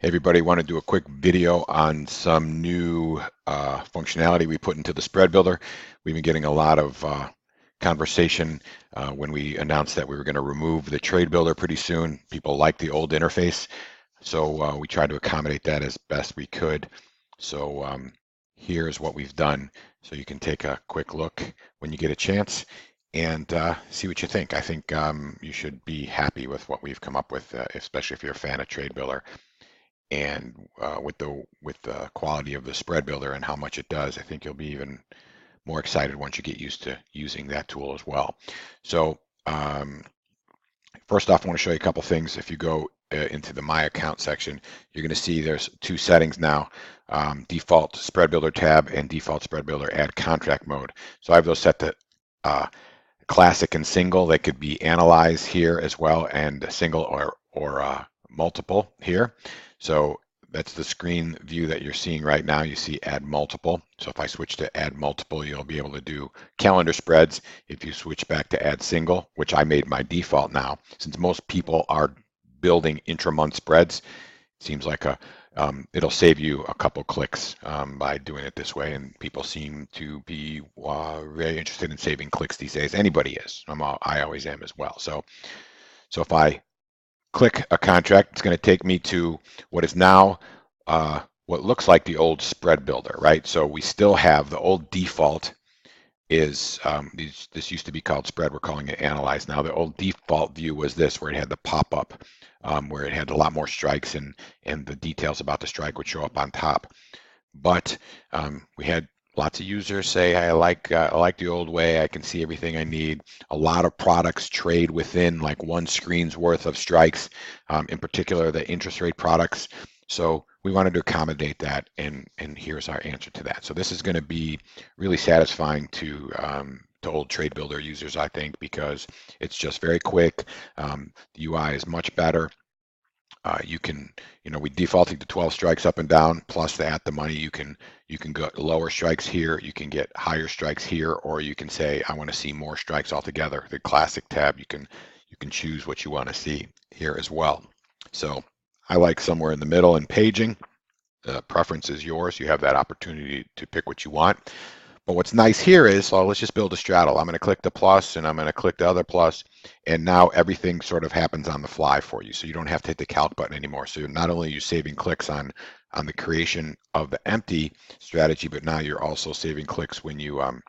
Hey everybody, want to do a quick video on some new functionality we put into the spread builder. We've been getting a lot of conversation when we announced that we were going to remove the trade builder pretty soon. People like the old interface, so we tried to accommodate that as best we could. So here's what we've done. So you can take a quick look when you get a chance and see what you think. I think you should be happy with what we've come up with, especially if you're a fan of trade builder. And with the quality of the spread builder and how much it does, I think you'll be even more excited once you get used to using that tool as well. So first off, I want to show you a couple things. If you go into the My Account section, you're going to see there's two settings now, default spread builder tab and default spread builder add contract mode. So I have those set to classic and single. They could be analyzed here as well, and single or multiple here. So that's the screen view that you're seeing right now. You see add multiple. So if I switch to add multiple, you'll be able to do calendar spreads. If you switch back to add single, which I made my default now, since most people are building intra-month spreads, it seems like it'll save you a couple clicks by doing it this way. And people seem to be very interested in saving clicks these days. Anybody is. I always am as well. So if I click a contract, it's going to take me to what is now what looks like the old spread builder, right? So we still have the old default is this used to be called spread. We're calling it analyze now. The old default view was this, where it had the pop-up, where it had a lot more strikes and the details about the strike would show up on top. But we had lots of users say, I like the old way. I can see everything I need. A lot of products trade within like one screen's worth of strikes, in particular the interest rate products. So we wanted to accommodate that, and here's our answer to that. So this is going to be really satisfying to old trade builder users, I think, because it's just very quick. The UI is much better. You can, we defaulted to 12 strikes up and down, plus the at the money. You can go lower strikes here, you can get higher strikes here, or you can say, I want to see more strikes altogether. The classic tab, you can choose what you want to see here as well. So I like somewhere in the middle in paging. The preference is yours. You have that opportunity to pick what you want. But what's nice here is, well, let's just build a straddle. I'm going to click the plus and I'm going to click the other plus, and now everything sort of happens on the fly for you. So you don't have to hit the calc button anymore. So not only are you saving clicks on the creation of the empty strategy, but now you're also saving clicks when you are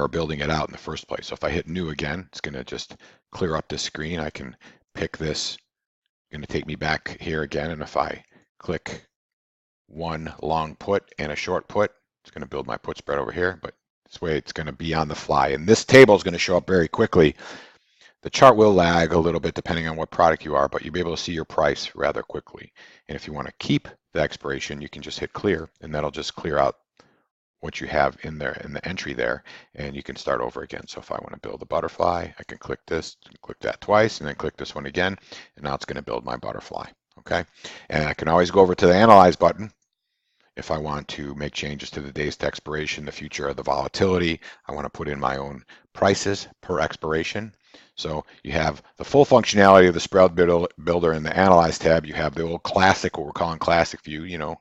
building it out in the first place. So if I hit new again, it's going to just clear up this screen. I can pick this. It's going to take me back here again, and if I click one long put and a short put, it's going to build my put spread over here, but this way it's going to be on the fly. And this table is going to show up very quickly. The chart will lag a little bit depending on what product you are, but you'll be able to see your price rather quickly. And if you want to keep the expiration, you can just hit clear, and that'll just clear out what you have in there in the entry there, and you can start over again. So if I want to build a butterfly, I can click this, click that twice, and then click this one again, and now it's going to build my butterfly. Okay, and I can always go over to the Analyze button if I want to make changes to the days to expiration, the future of the volatility. I want to put in my own prices per expiration. So you have the full functionality of the spread builder in the Analyze tab. You have the old classic, what we're calling classic view.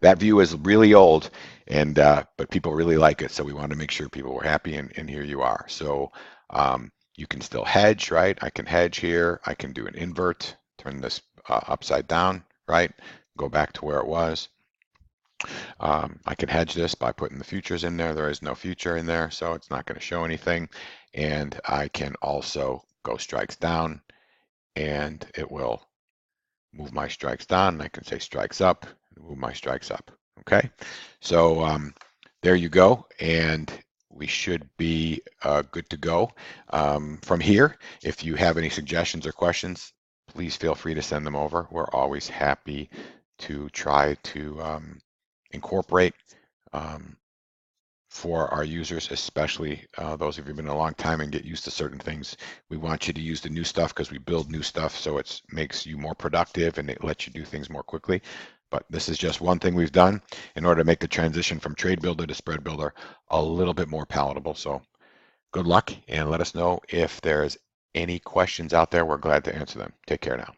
That view is really old, and but people really like it. So we wanted to make sure people were happy, and here you are. So you can still hedge, right? I can hedge here. I can do an invert, turn this upside down, right? Go back to where it was. I can hedge this by putting the futures in there. There is no future in there, so it's not going to show anything. And I can also go strikes down, and it will move my strikes down. And I can say strikes up, move my strikes up. Okay, so there you go, and we should be good to go from here. If you have any suggestions or questions, please feel free to send them over. We're always happy to try to incorporate for our users, especially those of you who've been a long time and get used to certain things. We want you to use the new stuff because we build new stuff, so it makes you more productive and it lets you do things more quickly. But this is just one thing we've done in order to make the transition from trade builder to spread builder a little bit more palatable. So good luck, and let us know if there's any questions out there. We're glad to answer them. Take care now.